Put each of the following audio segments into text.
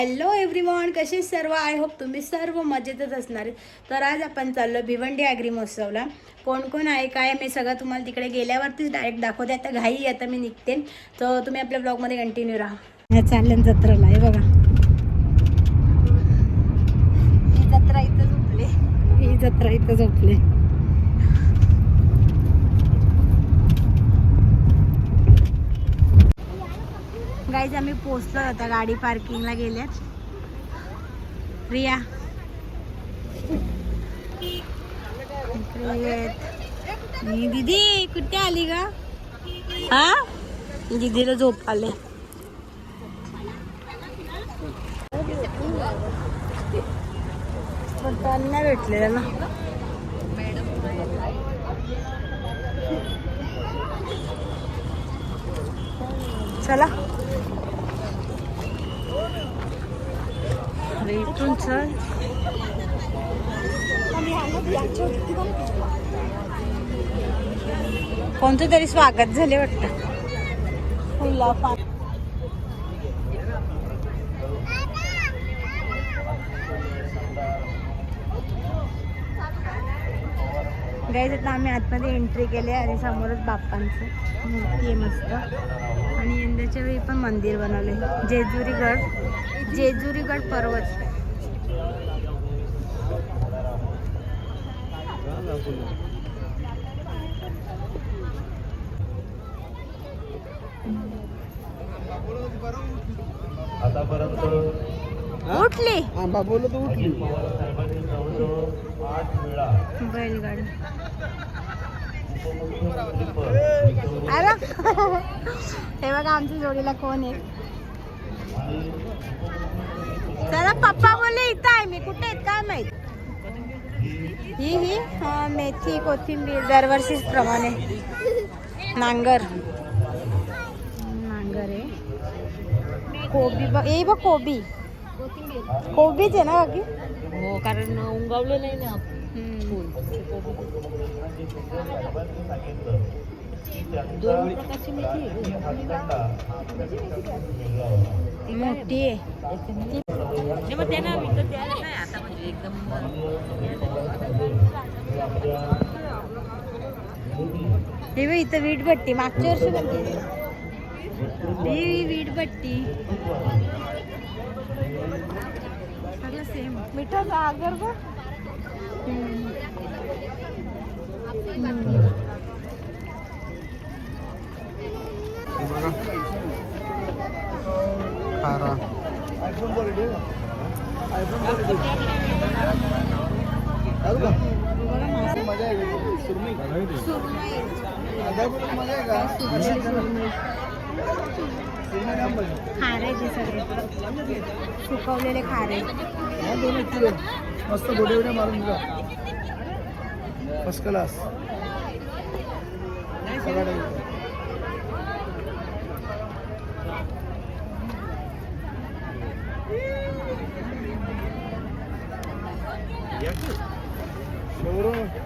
Hello everyone, कसे सर्व. I hope तुम्ही सर्व मजेतच असणार. तर आज आपण चाललो भिवंडी ॲग्री महोत्सवला. कोण कोण आहे काय मी सगळं तुम्हाला तिकडे गेल्यावरतीच डायरेक्ट दाखवते. आता घाई आता मी निघते, तर तुम्ही आपल्या ब्लॉगमध्ये कंटिन्यू राहा. चाललं जत्रेला आहे बघा. ही जत्रा इथं झोपले, ही जत्रा इथं झोपले. गाईज आम्ही पोचलो आता, गाडी पार्किंगला गेल्यात. रिया दीदी कुठे आली ग? हा, दीदीला झोप आले. त्यांना भेटलेलं ना. चला इथून चल. कोणतं तरी स्वागत झाले वाटतं. फुला गाईज आता आम्ही आतमध्ये एंट्री केली आणि समोरच बाप्पांचं मूर्ती आहे मस्त. आणि यंदाच्या वेळी पण मंदिर बनवले. जेजुरीगड पर्वत. आतापर्यंत उठली आंबा बोललो तर उठली. बैलगाडी. अरे हे बघा आमच्या जोडीला कोण आहे. चला पप्पा बोलले इथं आहे मी. कुठे आहेत काय माहित. ही मेथी कोथिंबीर दरवर्षीच प्रमाणे. नांगर आहे. कोबी बघ कोबीच आहे ना बाकी. हो, कारण उंगावले नाही ना फूल. 2 प्रकारची मेथी मोठी आहे. मग त्यांना विकत द्यायला नाही आता, म्हणजे एकदम. हे बघ इथं वीट भट्टी. मागच्या वर्षी ही वीट भट्टी सगळं सेम. मिठाचा आगर बघ. खारा मजा आहे. सुरमई खारे ते सगळे सुकवलेले खारे. मस्त गोडे गोडे मारून दिला. First class.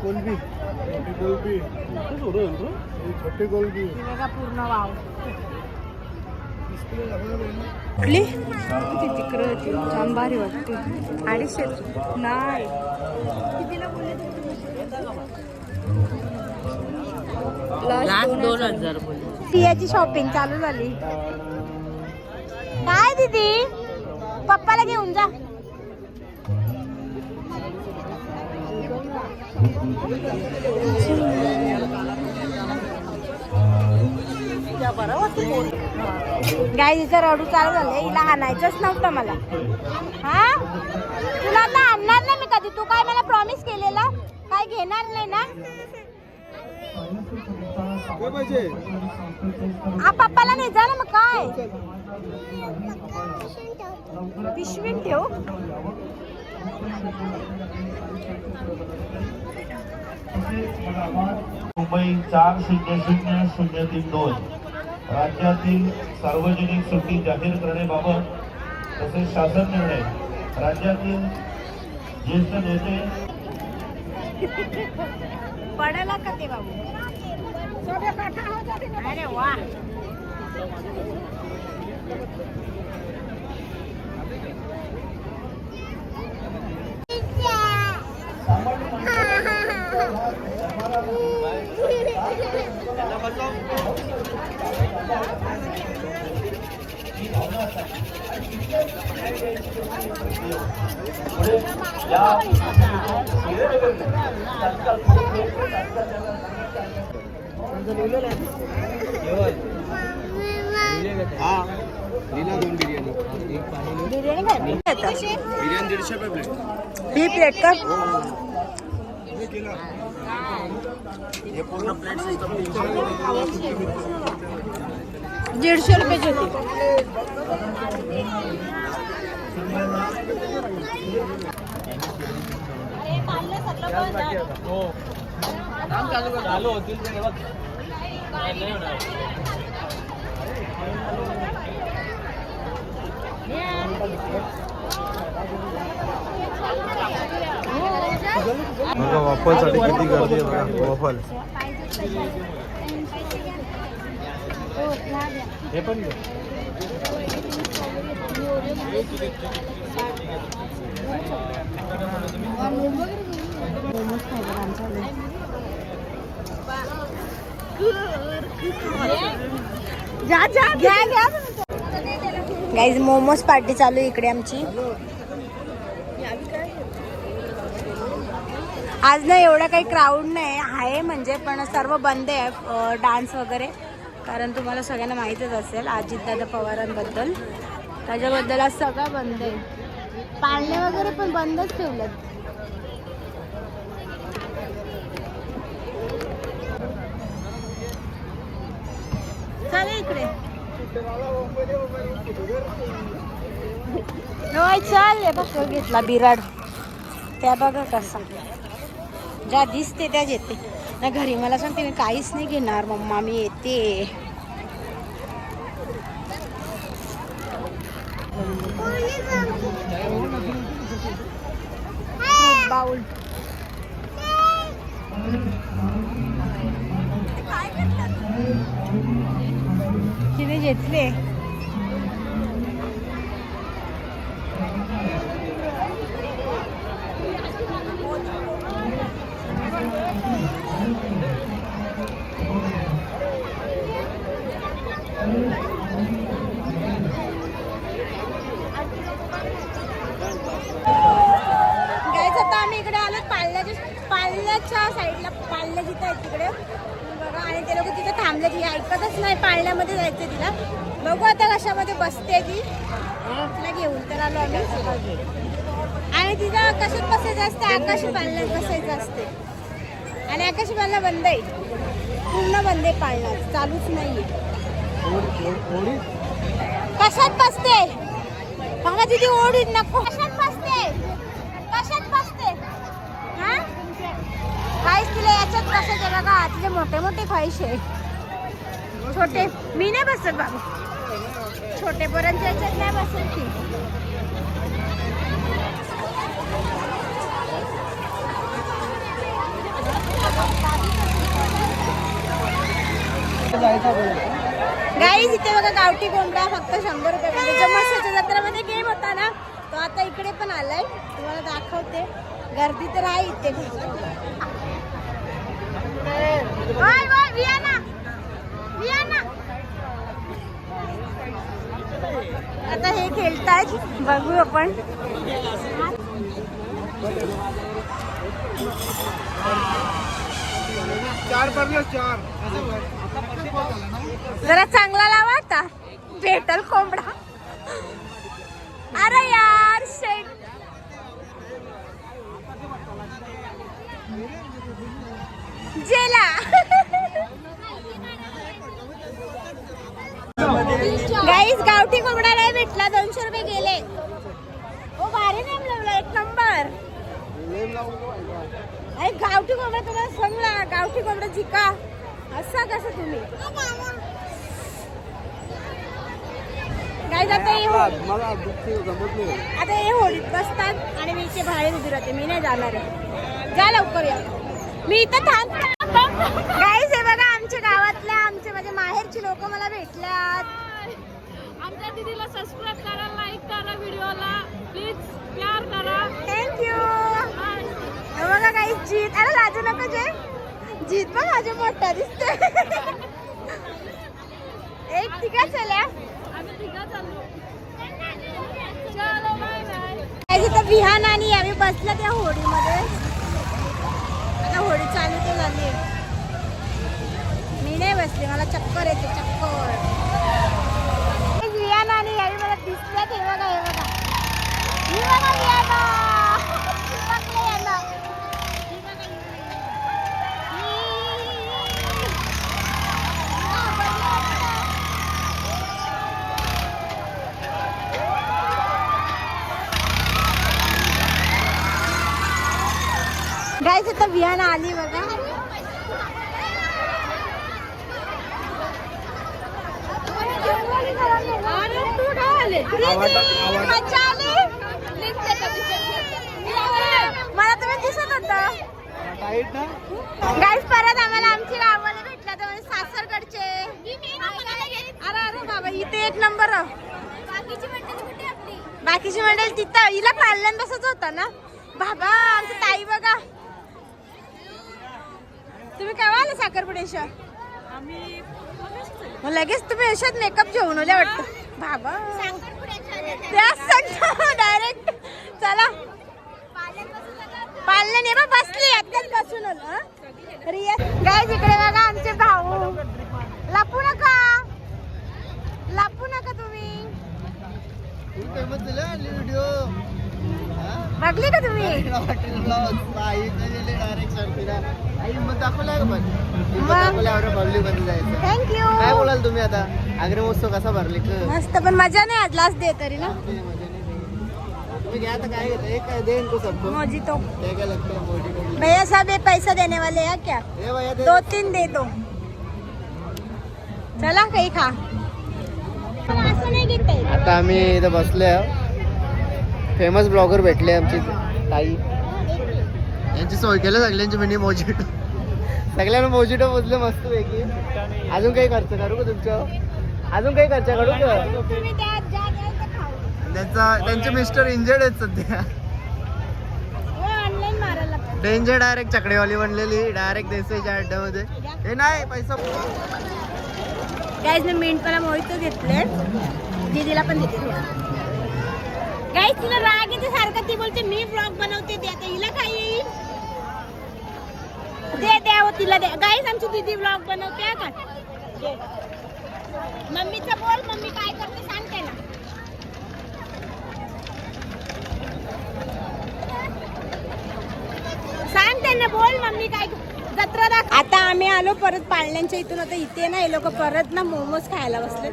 कोलबी छोटी कोलबी बघा पूर्ण वाव. कुठली तिकडं छान भारी वाटते. 250 नाही. लास्ट 2000 बोलले. पियाची शॉपिंग चालू झाली. काय दीदी पप्पाला घेऊन जा. गाय तिचं रडू चालू झालं. हिला हाणायचंच नव्हतं मला. हा, तुला आता आणणार नाही मी कधी. तू काय मला प्रॉमिस केलेला काय घेणार नाही ना. हा पप्पाला नाही जा ना. मग काय पिशवीत ठेव. मुंबई 4000032 राज्यातील सार्वजनिक सुट्टी जाहीर करण्याबाबत तसेच शासन निर्णय. राज्यातील ज्येष्ठ नेते पडायला का ते बाबू. अरे वा. पुढे या बिर्याणी काय बिर्याणी 150 रुपये प्लेट. ही प्लेट का हे पूर्ण प्लेट सिस्टम 150 रुपयाची होती. चालू होतील ते बघ. बघा वाफलसाठी किती गर्दी आहे बघा वाफल. हे पण घे. गाईज मोमोज पार्टी चालू आहे इकडे आमची. आज ना एवढा काही क्राऊड नाही आहे म्हणजे, पण सर्व बंद आहे डान्स वगैरे, कारण तुम्हाला सगळ्यांना माहीतच असेल अजितदादा पवारांबद्दल. त्याच्याबद्दल आज सगळं बंद आहे. पाळणे वगैरे पण बंदच ठेवलेत. चल इकडे होय चल. हे बघ घेतला बिराड, त्या बघा कसा ज्या दिसते त्याच येते ना घरी. मला सांगते मी काहीच नाही घेणार मम्मा, मी येते. बाउल तिने घेतले. आता आम्ही इकडे आलो पाळण्याच्या साईडला. पाळण्या जिथं आहेत तिकडे बघा, आणि ते लोक तिथे थांबले. ती ऐकतच नाही, पाळण्यामध्ये जायचं तिला. बघू आता कशामध्ये बसते ती. तिला घेऊन तर आलो आम्ही. आणि तिला कशात बसायचं असते, आकाशी पाळण्यात बसायचं असते. आणि आकाशी पाळणा बंद आहे, पूर्ण बंद आहे पाळणा, चालूच नाहीये. कशात बसते बाबा तिथे? ओढीत नको. कशात बसते? कशात बसते? हा काहीच तिला याच्यात बसायचं बघा. तिथे मोठे मोठे ख्वाहिश आहे. छोटे मी नाही बसत बाबा, छोटे पोरांच्या याच्यात नाही बसत ती. गाईज इथे बघा गावठी कोंबडा फक्त 100 रुपये. जमाशाच्या जत्रामध्ये गेम होता ना, तो आता इकडे पण आलाय. तुम्हाला दाखवते. गर्दी तर आहे इथे. आता हे खेळतायत, बघू आपण. जरा चांगला लावा आता, भेटल कोंबडा. अरे यार शेट. जेला गाईज गावठी कोंबडा नाही भेटला, 200 रुपये गेले. ओ भारी नेम लावला, एक नंबर. अरे गावठी कोंबडा तुम्हाला सांगला, गावठी कोंबडा जिका असा कसं तुम्ही. गाईज आता हे होळीत बसतात आणि मी इथे बाहेर उभी राहते. मी नाही जाणार आहे, जा लवकर या. मी इथं थांब. गाईज हे बघा आमच्या गावातल्या, आमचे माझे माहेरची लोक मला भेटल्यात. आमच्या दीदीला सबस्क्राइब करा, लाईक करा, व्हिडिओला प्लीज प्यार करा. थँक्यू. बघा गाईज जीत. अरे लाजू नको जे. जीत पण माझ्या मोठा दिसते. एक तिघा चल्या. आम्ही तिघा चाललो. विहान आणि आम्ही बसलो त्या होडीमध्ये. आता होडी चालू तर झाली. मी नाही बसले, मला चक्कर येते चक्कर. विहान आणि आम्ही मला दिसल्यात. हे बघा हे बघा ही बघा विहान. गाईस आता विहान आली बघा. मला तुम्ही दिसत होता. गाईस परत आम्हाला आमची गावाला भेटला तर म्हणजे सासरकडचे. अरे अरे बाबा इथे एक नंबर. बाकीची मंडळी तिथं हिला पाळल्यान बसच होता ना बाबा. आमची ताई बघा. तुम्ही केव्हा आला साखरपुड्याच्या? मग लगेच तुम्ही अशात मेकअप घेऊन आल्या वाटतं बाबा. त्याच सांगतो डायरेक्ट. चला पाळलं नाही बा बसली आत्ताच बसून आलो. रिया गाईस इकडे बघा आमचे भाऊ. लपू नका लपू नका तुम्ही. बघली का तुम्ही? थँक्यू. काय बोलाल तुम्ही आता? आग्रा महोत्सव कसा भरले? मस्त पण मजा नाही आज लास्ट डे तरी ना. तुम्ही घ्या आता काय घेता? एक काय देन तो सबको. मोजितो ते काय लगता मोजितो? भैया साहब ये पैसा देने वाले हैं क्या? ए भैया दे. 2-3 दे दो. चला काही खा. असं नाही घेते. आता आम्ही इथं बसले. फेमस ब्लॉगर भेटले आमची ताई. यांची सोय केलं सगळ्यांची मिनी मोजिटो. सगळ्यांना मोजिटो बोलले मस्त पैकी. अजून काही खर्च करू का तुमचं? अजून काही खर्च करू का? तुम्ही द्या ज्या द्यायचं खाऊ. त्यांचे मिस्टर इंजर्ड आहेत सध्या. ऑनलाईन मारायला लागतं. डेंजर डायरेक्ट चकडेवाली बनलेली. डायरेक्ट देसाईच्या अड्ड्यामध्ये. हे नाही पैसा. गाईज मी मिंटला मोहितो घेतले. दीदीला पण देते. गाईज तिला राग येते सारखं. ती बोलते मी व्लॉग बनवते ते आता हिला काय येईल. दे द्या हो तिला द्या. गाईज आमची दीदी व्लॉग बनवते का. मम्मीचं बोल मम्मी काय करते सांगते ना. सांग त्यांना बोल मम्मी काय जत्रा दाख. आता आम्ही आलो परत पाळण्यांच्या इथून. आता इथे ना हे लोक परत ना मोमोज खायला बसले.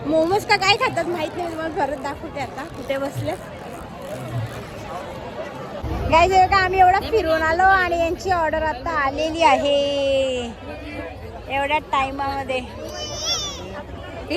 मोमोज का काय खातात माहित नाही. मला परत दाखवते आता कुठे बसले. गाईज का आम्ही एवढा फिरून आलो आणि यांची ऑर्डर आता आलेली आहे एवढ्या टाइमामध्ये.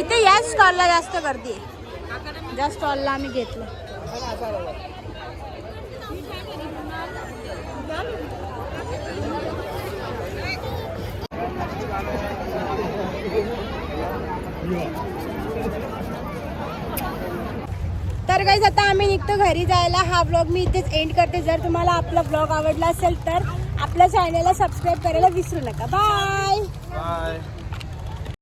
इथे या स्टॉलला जास्त गर्दी आहे. ज्या स्टॉलला आम्ही घेतलं. तर गाईज आता आम्ही निघतो घरी जायला. हा व्लॉग मी इथेच एंड करते. जर तुम्हाला आपला व्लॉग आवडला असेल तर आपल्या चॅनलला सबस्क्राईब करायला विसरू नका. बाय.